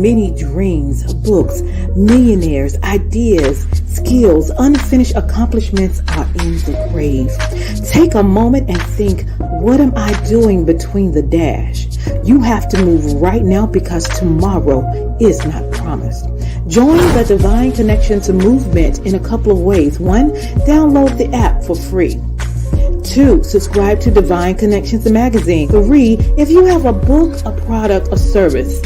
many dreams, books, millionaires, ideas, skills, unfinished accomplishments are in the grave. Take a moment and think, what am I doing between the dash? You have to move right now because tomorrow is not promised. Join the Divine Connections movement in a couple of ways. 1, download the app for free. 2, subscribe to Divine Connections magazine. 3, if you have a book, a product, a service,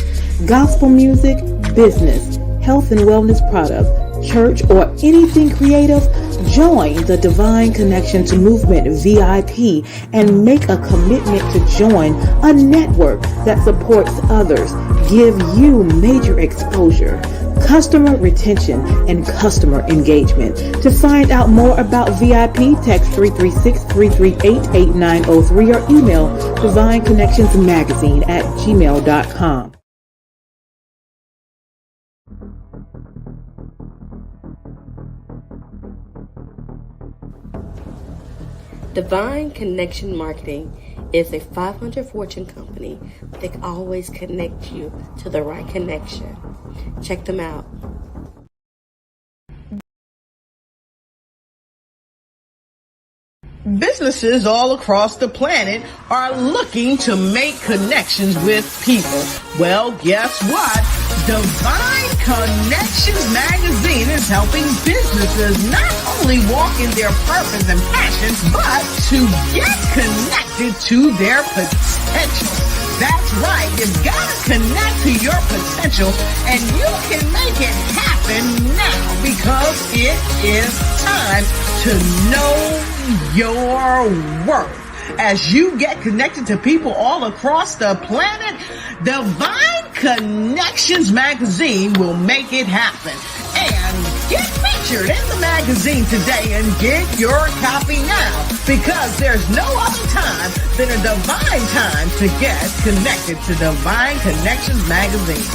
gospel music, business, health and wellness product, church, or anything creative, join the Divine Connections Movement VIP and make a commitment to join a network that supports others, give you major exposure, customer retention, and customer engagement. To find out more about VIP, text 336-338-8903 or email divineconnectionsmagazine@gmail.com. Divine Connection Marketing is a 500 Fortune company that can always connect you to the right connection. Check them out. Businesses all across the planet are looking to make connections with people. Well, guess what? Divine Connections Magazine is helping businesses not only walk in their purpose and passions, but to get connected to their potential. That's right. You've got to connect to your potential, and you can make it happen now because it is time to know your worth. As you get connected to people all across the planet, Divine Connections Magazine will make it happen. And get featured in the magazine today and get your copy now, because there's no other time than a divine time to get connected to Divine Connections Magazine.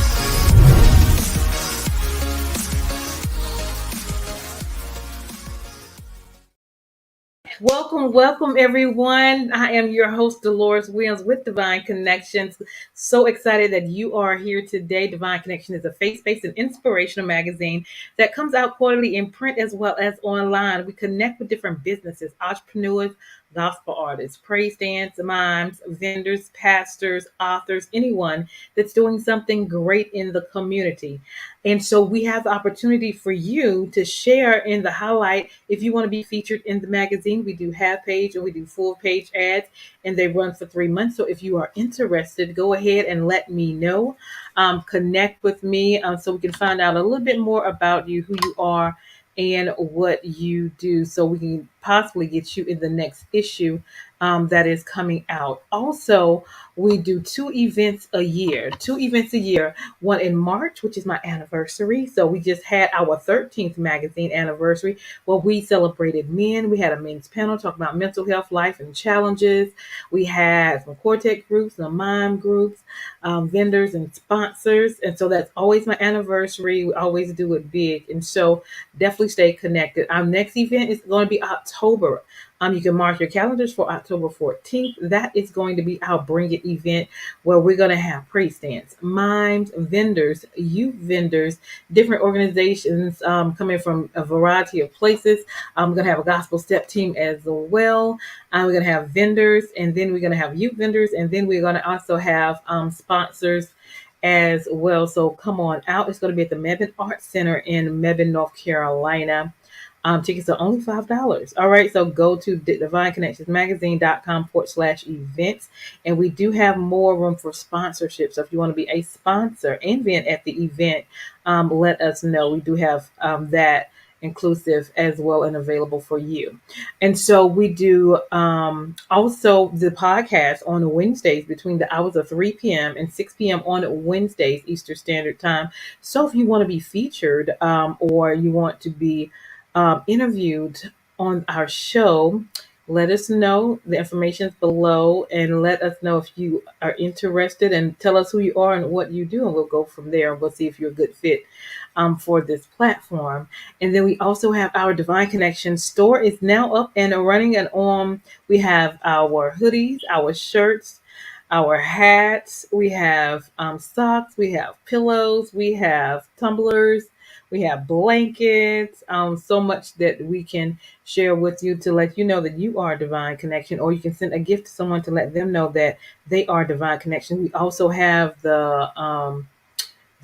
Welcome everyone. I am your host, Deloris Williams with Divine Connections. So excited that you are here today. Divine Connection is a faith-based and inspirational magazine that comes out quarterly in print as well as online. We connect with different businesses, entrepreneurs, gospel artists, praise dance, mimes, vendors, pastors, authors, anyone that's doing something great in the community. And so we have the opportunity for you to share in the highlight. If you want to be featured in the magazine, we do half page and we do full page ads, and they run for 3 months. So if you are interested, go ahead and let me know. Connect with me so we can find out a little bit more about you, who you are, and what you do, so we can possibly get you in the next issue that is coming out. Also, we do 2 events a year, one in March, which is my anniversary. So we just had our 13th magazine anniversary where we celebrated men. We had a men's panel talking about mental health, life, and challenges. We had some quartet groups, some mime groups, vendors and sponsors. And so that's always my anniversary. We always do it big. And so definitely stay connected. Our next event is going to be October. You can mark your calendars for October 14th. That is going to be our Bring It event where we're going to have praise dance, mimes, vendors, youth vendors, different organizations coming from a variety of places. We're going to have a gospel step team as well. We're going to have vendors, and then we're going to have youth vendors, and then we're going to also have sponsors as well. So come on out. It's going to be at the Mebane Arts Center in Mebane, North Carolina. Tickets are only $5. All right. So go to divineconnectionsmagazine.com/events. And we do have more room for sponsorship. So if you want to be a sponsor and vent at the event, let us know. We do have that inclusive as well and available for you. And so we do also the podcast on Wednesdays between the hours of 3 p.m. and 6 p.m. on Wednesdays, Eastern Standard Time. So if you want to be featured or you want to be interviewed on our show, let us know. The information is below, and let us know if you are interested, and tell us who you are and what you do, and we'll go from there. We'll see if you're a good fit for this platform. And then we also have our Divine Connection store is now up and running, and we have our hoodies, our shirts, our hats, we have socks, we have pillows, we have tumblers, we have blankets, so much that we can share with you to let you know that you are a divine connection, or you can send a gift to someone to let them know that they are divine connection. We also have the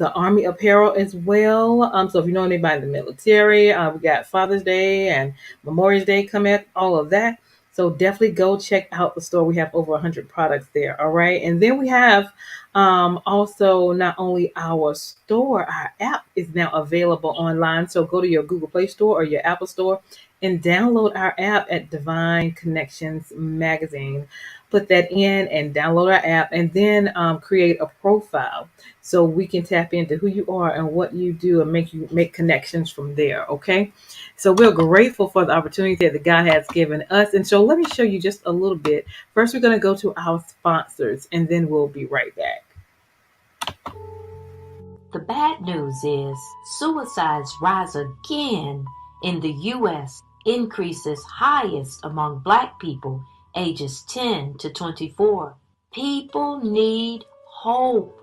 Army apparel as well. So if you know anybody in the military, we got Father's Day and Memorial Day coming up, all of that. So definitely go check out the store. We have over 100 products there. All right. And then we have also not only our store, our app is now available online. So go to your Google Play Store or your Apple Store and download our app at Divine Connections Magazine. Put that in and download our app, and then create a profile so we can tap into who you are and what you do and make connections from there. Okay. So we're grateful for the opportunity that God has given us. And so let me show you just a little bit. First, we're going to go to our sponsors and then we'll be right back. The bad news is suicides rise again in the U.S., increases highest among Black people ages 10 to 24. People need hope.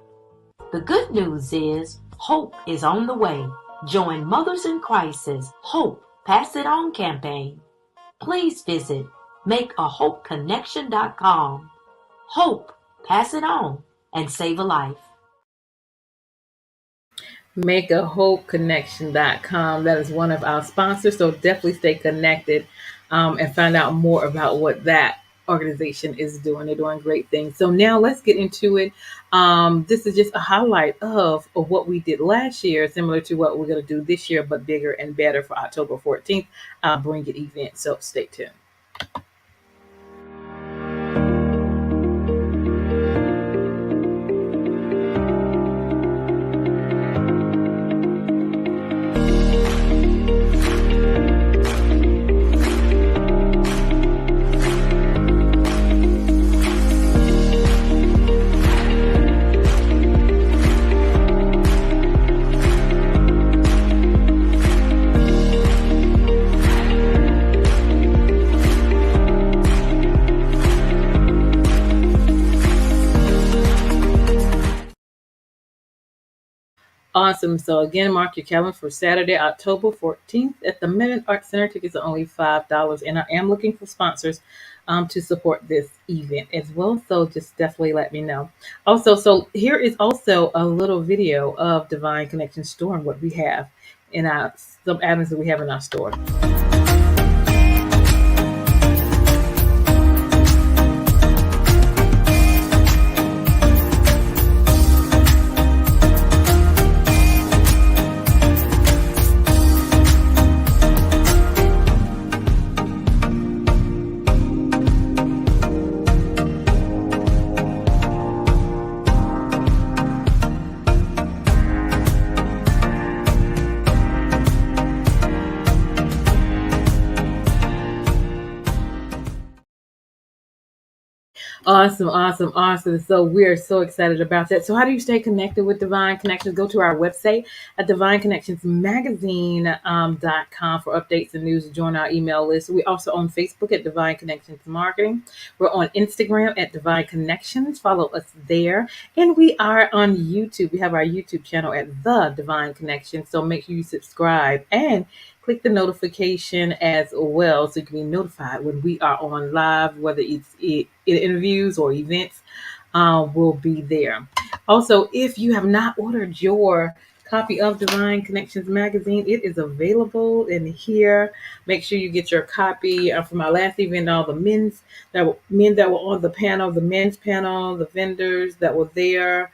The good news is hope is on the way. Join Mothers in Crisis Hope Pass It On campaign. Please visit makeahopeconnection.com. Hope, pass it on, and save a life. Makeahopeconnection.com. That is one of our sponsors. So definitely stay connected and find out more about what that organization is doing. They're doing great things. So now let's get into it. This is just a highlight of what we did last year, similar to what we're going to do this year, but bigger and better for October 14th. Bring It event. So stay tuned. Awesome. So again, mark your calendar for Saturday, October 14th at the Minute Art Center. Tickets are only $5. And I am looking for sponsors to support this event as well. So just definitely let me know. Also, so here is also a little video of Divine Connection store and what we have in our, some items that we have in our store. Awesome, awesome, awesome. So we are so excited about that. So how do you stay connected with Divine Connections? Go to our website at divineconnectionsmagazine.com for updates and news. Join our email list. We also on Facebook at Divine Connections Marketing. We're on Instagram at Divine Connections. Follow us there. And we are on YouTube. We have our YouTube channel at The Divine Connection. So make sure you subscribe and click the notification as well so you can be notified when we are on live, whether it's interviews or events, will be there. Also, if you have not ordered your copy of Divine Connections magazine, it is available in here. Make sure you get your copy from our last event. All the men that were on the panel, the men's panel, the vendors that were there,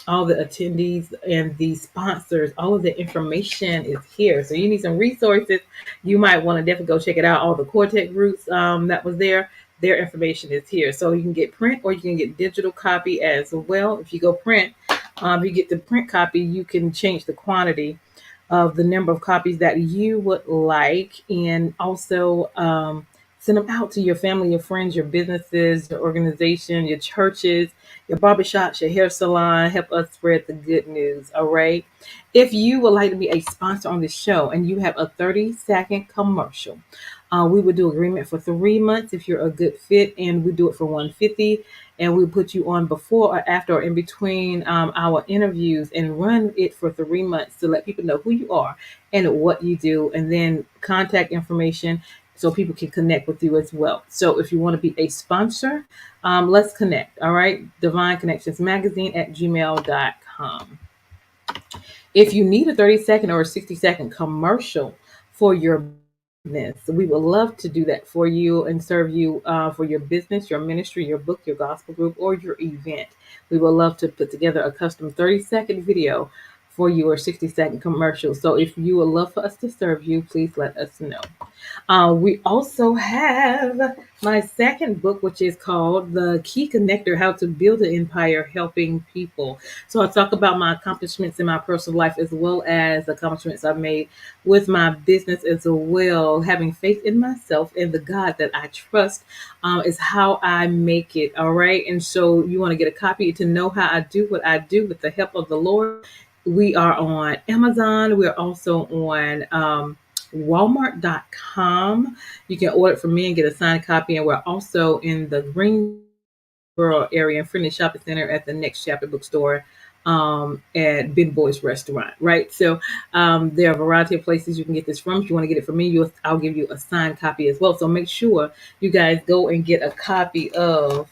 all the attendees and the sponsors, all of the information is here. So you need some resources. You might want to definitely go check it out. All the Quartet groups that was there, their information is here. So you can get print or you can get digital copy as well. If you go print, you get the print copy, you can change the quantity of the number of copies that you would like. And also Send them out to your family, your friends, your businesses, your organization, your churches, your barbershops, your hair salon. Help us spread the good news. All right. If you would like to be a sponsor on the show and you have a 30-second commercial, we would do agreement for 3 months if you're a good fit, and we do it for 150, and we put you on before or after or in between our interviews and run it for 3 months to let people know who you are and what you do, and then contact information so people can connect with you as well. So if you want to be a sponsor, let's connect. All right. Divine Connections Magazine at gmail.com. If you need a 30-second or a 60-second commercial for your business, we would love to do that for you and serve you for your business, your ministry, your book, your gospel group, or your event. We would love to put together a custom 30-second video for you or 60-second commercial. So if you would love for us to serve you, please let us know. We also have my second book, which is called The Key Connector: How to Build an Empire Helping People. So I talk about my accomplishments in my personal life as well as accomplishments I've made with my business as well. Having faith in myself and the God that I trust is how I make it. All right. And so you want to get a copy to know how I do what I do with the help of the Lord. We are on Amazon. We're also on Walmart.com. You can order it from me and get a signed copy. And we're also in the Greensboro area in Friendly Shopping Center at the Next Chapter Bookstore at Big Boy's Restaurant, right? So there are a variety of places you can get this from. If you want to get it from me, I'll give you a signed copy as well. So make sure you guys go and get a copy of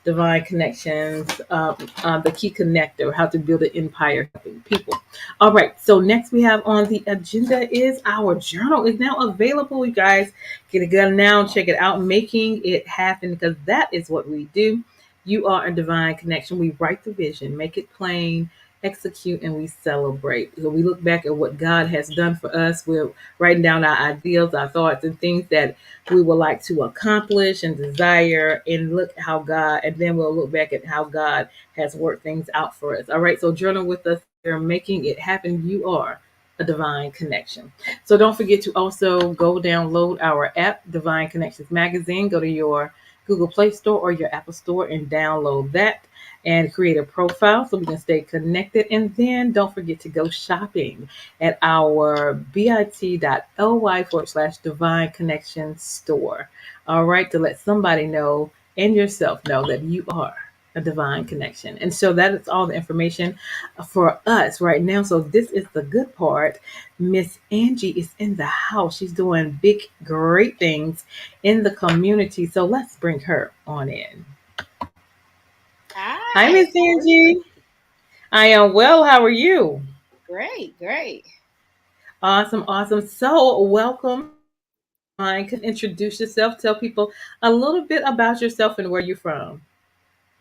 Divine Connections, the Key Connector: How to Build an Empire Helping People. All right, so next we have on the agenda is our journal is now available. You guys get it now, check it out, making it happen, because that is what we do. You are a divine connection. We write the vision, make it plain, execute, and we celebrate. So we look back at what God has done for us. We're writing down our ideals, our thoughts, and things that we would like to accomplish and desire, and look how God, and then we'll look back at how God has worked things out for us. All right, so journal with us. We're making it happen. You are a divine connection. So don't forget to also go download our app, Divine Connections Magazine. Go to your Google Play Store or your Apple Store and download that and create a profile so we can stay connected. And then don't forget to go shopping at our bit.ly/divine connection store. All right, to let somebody know and yourself know that you are a divine connection. And so that is all the information for us right now. So this is the good part. Miss Angie is in the house. She's doing big, great things in the community. So let's bring her on in. Hi, Hi. Miss Angie. I am well. How are you? Great, great. Awesome, awesome. So welcome. I can introduce yourself. Tell people a little bit about yourself and where you're from.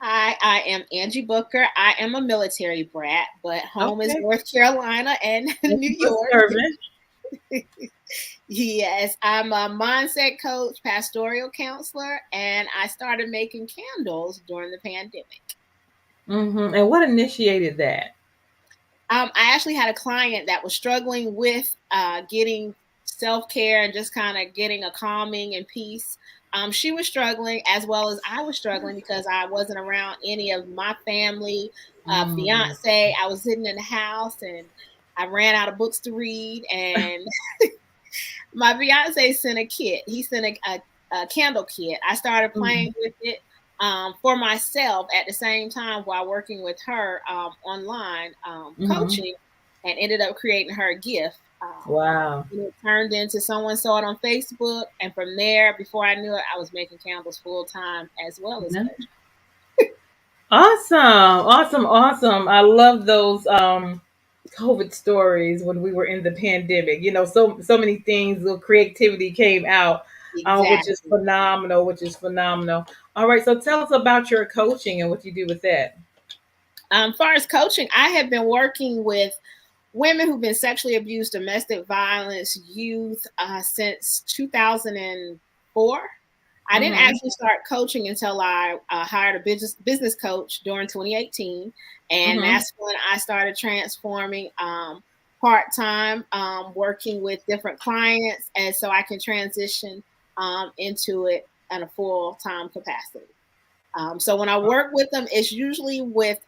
Hi, I am Angie Booker. I am a military brat, but home is Okay. North Carolina and Thank New you for York. serving. Yes, I'm a mindset coach, pastoral counselor, and I started making candles during the pandemic. And what initiated that? I actually had a client that was struggling with getting self care and just kind of getting a calming and peace. She was struggling as well as I was struggling because I wasn't around any of my family, Mm. fiance. I was sitting in the house and I ran out of books to read. And my fiance sent a kit. He sent a candle kit. I started Mhm. playing with it for myself at the same time while working with her online Mhm. coaching, and ended up creating her a gift. Wow. And it turned into someone saw it on Facebook, and from there, before I knew it, I was making candles full time as well as Yeah. coaching. Awesome. Awesome. Awesome. I love those COVID stories when we were in the pandemic. So many things, little creativity came out, which is Exactly. phenomenal, which is phenomenal. All right. So tell us about your coaching and what you do with that. Far as coaching, I have been working with women who've been sexually abused, domestic violence, youth since 2004. I didn't Mm-hmm. actually start coaching until I hired a business coach during 2018, and Mm-hmm. that's when I started transforming part time, working with different clients, and so I can transition into it in a full-time capacity. So when I work with them, it's usually with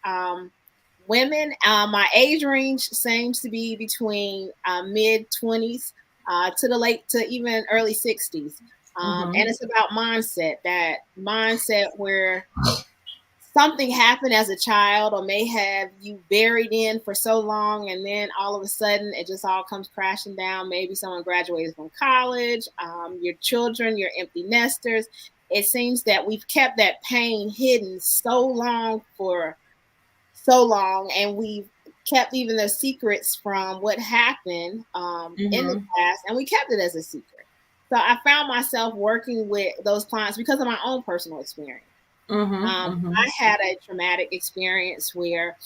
women. My age range seems to be between mid-20s to even early 60s. And it's about mindset, that mindset where something happened as a child or may have you buried in for so long, and then all of a sudden it just all comes crashing down. Maybe someone graduated from college, your children, your empty nesters. It seems that we've kept that pain hidden so long, and we've kept even the secrets from what happened in the past, and we kept it as a secret. So I found myself working with those clients because of my own personal experience. I had a traumatic experience where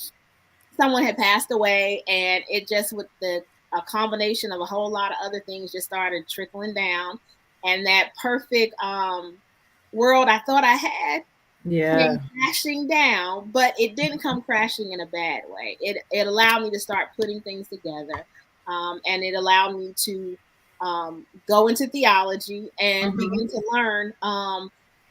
someone had passed away, and it just, with a combination of a whole lot of other things, just started trickling down. And that perfect world I thought I had came crashing down, but it didn't come crashing in a bad way. It allowed me to start putting things together, and it allowed me to go into theology and begin to learn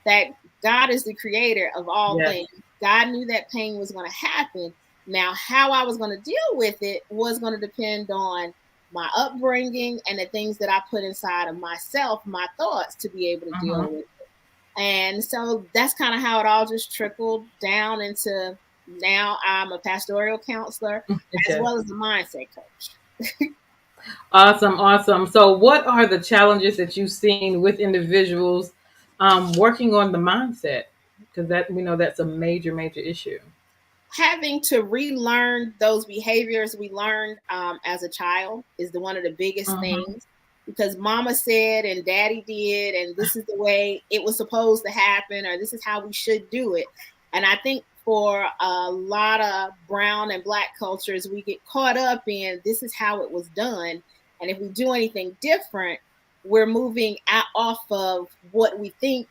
that God is the creator of all things. God knew that pain was going to happen. Now, how I was going to deal with it was going to depend on my upbringing and the things that I put inside of myself, my thoughts, to be able to deal with it. And so that's kind of how it all just trickled down into, now I'm a pastoral counselor as well as a mindset coach. Awesome. So what are the challenges that you've seen with individuals working on the mindset? Because that, we know that's a major issue. Having to relearn those behaviors we learned as a child is one of the biggest things, because mama said and daddy did, and this is the way it was supposed to happen, or this is how we should do it. And I think for a lot of brown and black cultures, we get caught up in this is how it was done. And if we do anything different, we're moving off of what we think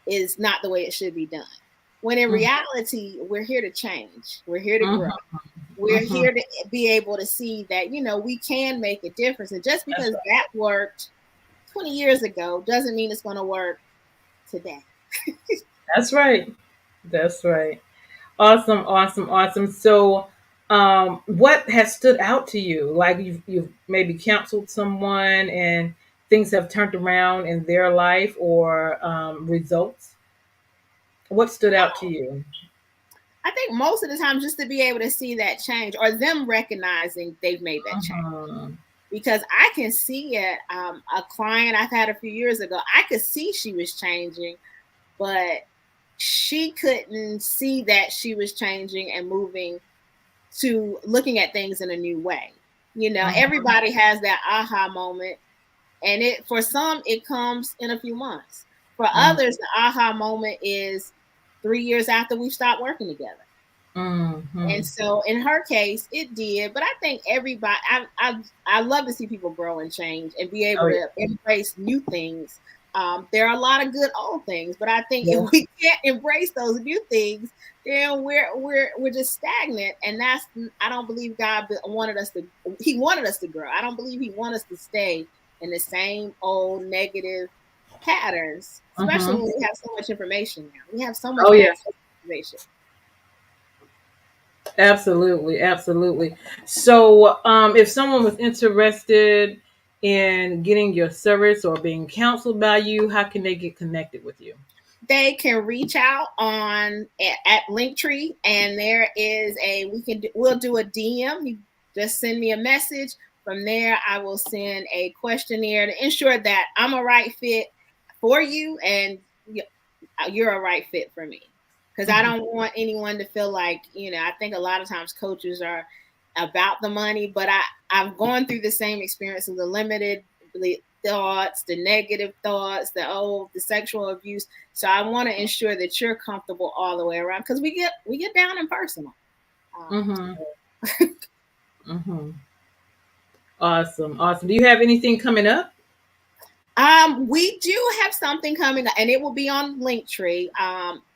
is not the way it should be done. When in reality, we're here to change. We're here to grow. We're here to be able to see that, we can make a difference. And just because that worked 20 years ago doesn't mean it's going to work today. That's right. Awesome. So, what has stood out to you? Like you've maybe counseled someone and things have turned around in their life, or results. What stood out to you? I think most of the time, just to be able to see that change, or them recognizing they've made that change. Because I can see it. A client I've had a few years ago, I could see she was changing, but she couldn't see that she was changing and moving to looking at things in a new way. Everybody has that aha moment, and for some, it comes in a few months. For others, the aha moment is 3 years after we stopped working together. And so in her case, it did. But I think everybody, I love to see people grow and change and be able to embrace new things. There are a lot of good old things, but I think if we can't embrace those new things, then we're just stagnant. And I don't believe God wanted us to. He wanted us to grow. I don't believe He wanted us to stay in the same old negative patterns, especially when we have so much information now. We have so much information. Absolutely. So, if someone was interested in getting your service or being counseled by you, how can they get connected with you? They can reach out at Linktree, and there is we'll do a DM. You just send me a message. From there, I will send a questionnaire to ensure that I'm a right fit for you and you're a right fit for me. Because I don't want anyone to feel like, I think a lot of times coaches are about the money, but I've gone through the same experience of the limited thoughts, the negative thoughts, the sexual abuse. So I want to ensure that you're comfortable all the way around, because we get down and personal. Awesome. Do you have anything coming up? We do have something coming up, and it will be on Linktree.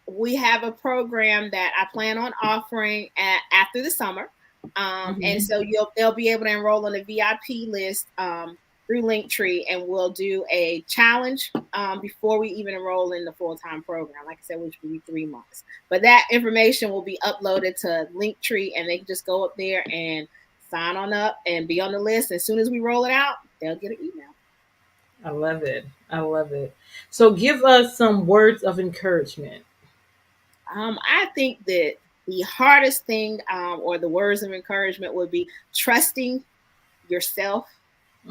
We have a program that I plan on offering after the summer. And so they'll be able to enroll on the VIP list through Linktree, and we'll do a challenge before we even enroll in the full-time program. Like I said, which will be 3 months. But that information will be uploaded to Linktree, and they can just go up there and sign on up and be on the list. As soon as we roll it out, they'll get an email. I love it. I love it. So give us some words of encouragement. I think that the hardest thing or the words of encouragement would be trusting yourself,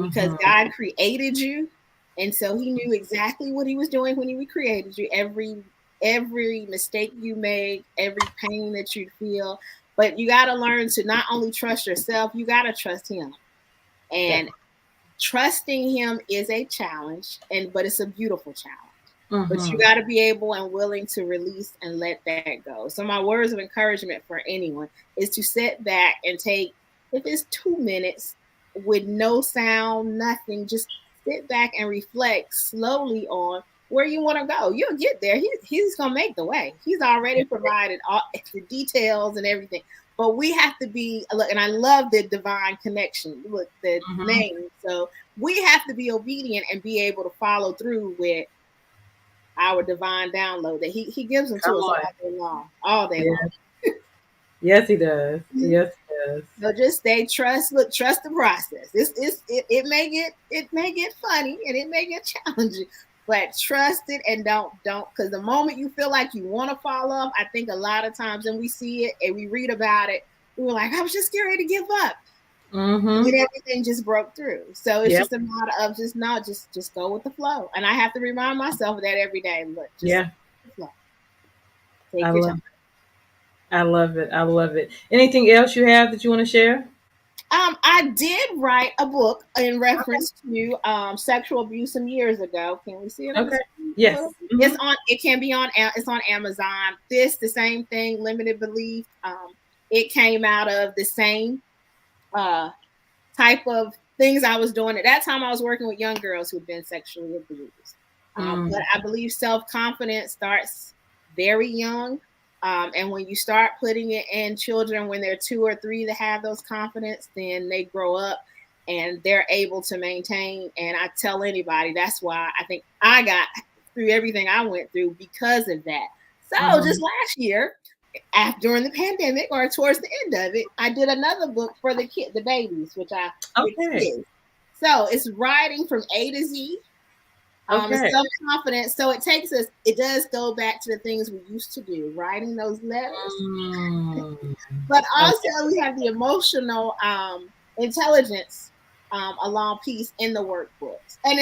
because God created you, and so he knew exactly what he was doing when he created you. Every mistake you make, every pain that you feel, but you got to learn to not only trust yourself, you got to trust him. And trusting him is a challenge, but it's a beautiful challenge. But you got to be able and willing to release and let that go. So my words of encouragement for anyone is to sit back and take, if it's 2 minutes with no sound, nothing, just sit back and reflect slowly on where you want to go. You'll get there. He's going to make the way. He's already provided all the details and everything. But we have to be, and I love the divine connection, look, the name. So we have to be obedient and be able to follow through with our divine download that he gives them to us all day long. Yes, he does. Yes, he does. So just stay trust the process. It may get funny and it may get challenging, but trust it and don't because the moment you feel like you want to fall off, I think a lot of times when we see it and we read about it, we were like, I was just ready to give up. And everything just broke through. So it's just a matter of just go with the flow. And I have to remind myself of that every day. Look, flow. Take your time. I love it. I love it. Anything else you have that you want to share? I did write a book in reference to sexual abuse some years ago. Can we see it? Okay. Yes. It's on Amazon. The same thing, limited belief. It came out of the same type of things I was doing. At that time, I was working with young girls who had been sexually abused. But I believe self-confidence starts very young. And when you start putting it in children when they're 2 or 3 to have those confidence, then they grow up and they're able to maintain. And I tell anybody, that's why I think I got through everything I went through because of that. So just last year, during the pandemic or towards the end of it, I did another book for the babies, which I did. So it's writing from A to Z. It's self-confidence. So it does go back to the things we used to do, writing those letters. But also we have the emotional intelligence along piece in the workbooks. And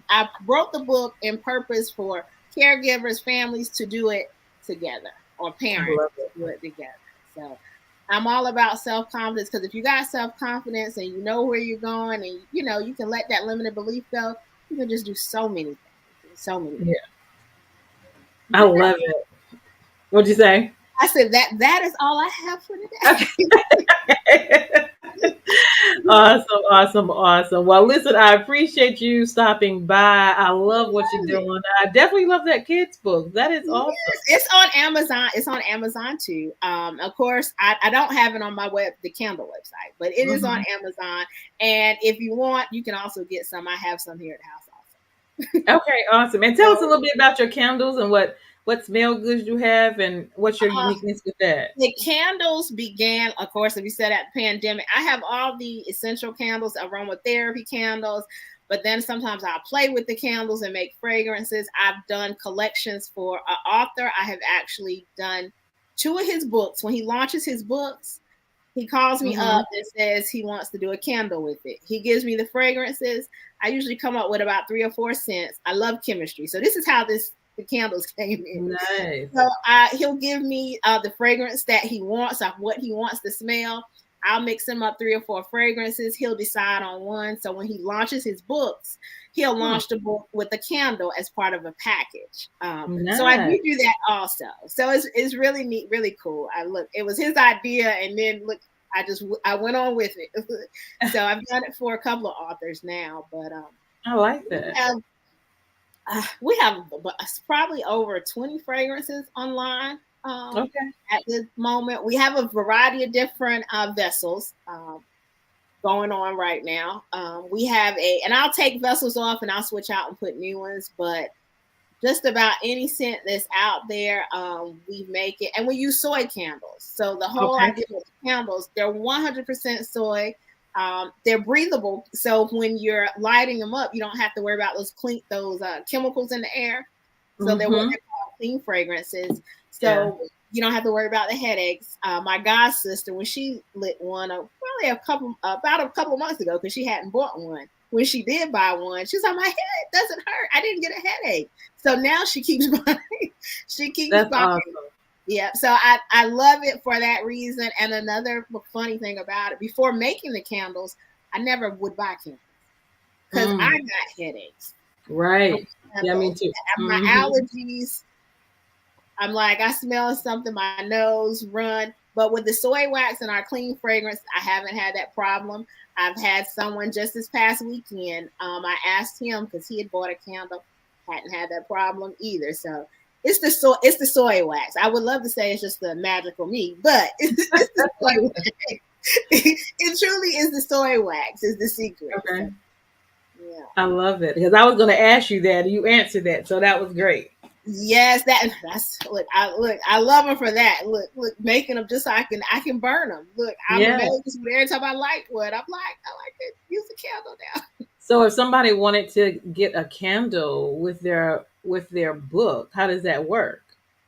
I wrote the book in purpose for caregivers, families to do it together, or parents to do it together. So I'm all about self-confidence, because if you got self-confidence and you know where you're going and you can let that limited belief go, you can just do so many things. Yeah. I love it. What'd you say? I said that is all I have for today. Awesome. Well, listen, I appreciate you stopping by. I love what you're doing. I definitely love that kids book. That is awesome. It's on Amazon. It's on Amazon too. Of course, I don't have it on my the Kindle website, but it is on Amazon. And if you want, you can also get some. I have some here at the house also. Okay, awesome. And tell us a little bit about your candles and what smell goods you have and what's your uniqueness with that. The candles began, of course, if you said at the pandemic, I have all the essential candles, aromatherapy candles, but then sometimes I'll play with the candles and make fragrances. I've done collections for an author. I have actually done 2 of his books. When he launches his books, he calls me up and says he wants to do a candle with it. He gives me the fragrances. I usually come up with about 3 or 4 scents. I love chemistry. So this is how the candles came in. Nice. So he'll give me the fragrance that he wants, what he wants to smell. I'll mix him up 3 or 4 fragrances. He'll decide on one. So when he launches his books, he'll launch the book with a candle as part of a package. Nice. So I do that also. So it's really neat, really cool. It was his idea, and then I went on with it. So I've done it for a couple of authors now, but I like that. We have probably over 20 fragrances online. At this moment, we have a variety of different vessels. going on right now. We have and I'll take vessels off and I'll switch out and put new ones, but just about any scent that's out there, we make it. And we use soy candles. So the whole idea with the candles, they're 100% soy. They're breathable. So when you're lighting them up, you don't have to worry about those chemicals in the air. So they're what they call clean fragrances. So you don't have to worry about the headaches. My god sister, when she lit one probably about a couple of months ago, because she hadn't bought one. When she did buy one, she was like, my head doesn't hurt. I didn't get a headache. So now she keeps buying. That's buying. Awesome. Yeah. So I love it for that reason. And another funny thing about it, before making the candles, I never would buy candles because I got headaches. Right. Yeah, me too. My allergies. I'm like, I smell something, my nose run. But with the soy wax and our clean fragrance, I haven't had that problem. I've had someone just this past weekend. I asked him because he had bought a candle, hadn't had that problem either. So it's the soy wax. I would love to say it's just the magical meat, but it's the soy wax. It truly is the soy wax is the secret. Okay. So, yeah. I love it because I was going to ask you that. You answered that, so that was great. Yes, that's I love them for that. Look, making them just so I can burn them. Look, I'm amazed every time I light one. I'm like, I like to use a candle now. So if somebody wanted to get a candle with their book, how does that work?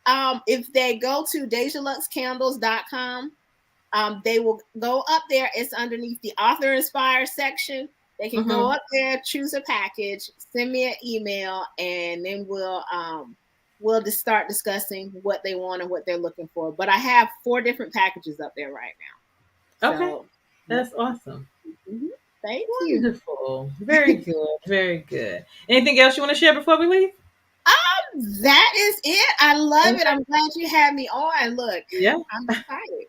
If they go to dejaluxecandles.com, they will go up there. It's underneath the author inspired section. They can go up there, choose a package, send me an email, and then we'll just start discussing what they want and what they're looking for. But I have 4 different packages up there right now. Okay. So, that's awesome. Thank you. Wonderful. Very good. Very good. Anything else you want to share before we leave? That is it. I love it. I'm glad you had me on. Look, I'm excited.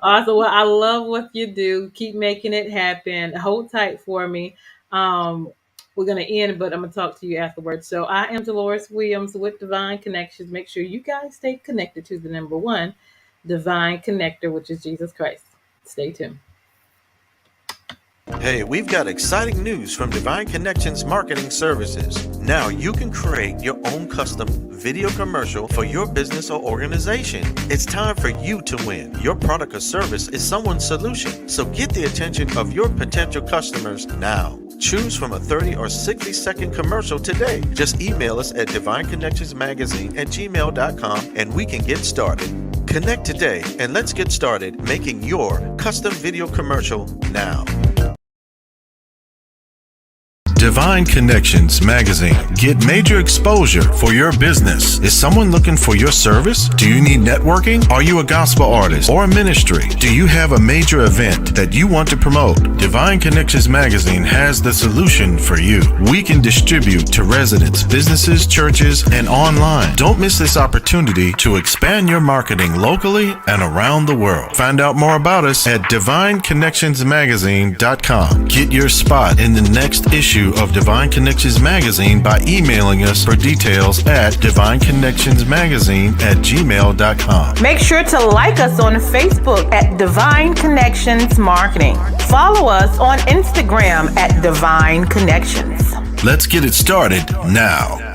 Awesome. Well, I love what you do. Keep making it happen. Hold tight for me. We're going to end, but I'm going to talk to you afterwards. So I am Deloris Williams with Divine Connections. Make sure you guys stay connected to the number 1 divine connector, which is Jesus Christ. Stay tuned. Hey, we've got exciting news from Divine Connections Marketing Services. Now you can create your own custom video commercial for your business or organization. It's time for you to win. Your product or service is someone's solution. So get the attention of your potential customers now. Choose from a 30 or 60-second commercial today. Just email us at divineconnectionsmagazine@gmail.com and we can get started. Connect today and let's get started making your custom video commercial now. Divine Connections Magazine. Get major exposure for your business. Is someone looking for your service? Do you need networking? Are you a gospel artist or a ministry? Do you have a major event that you want to promote? Divine Connections Magazine has the solution for you. We can distribute to residents, businesses, churches, and online. Don't miss this opportunity to expand your marketing locally and around the world. Find out more about us at divineconnectionsmagazine.com. Get your spot in the next issue of Divine Connections Magazine by emailing us for details at divineconnectionsmagazine@gmail.com. Make sure to like us on Facebook at Divine Connections Marketing. Follow us on Instagram at Divine Connections. Let's get it started now.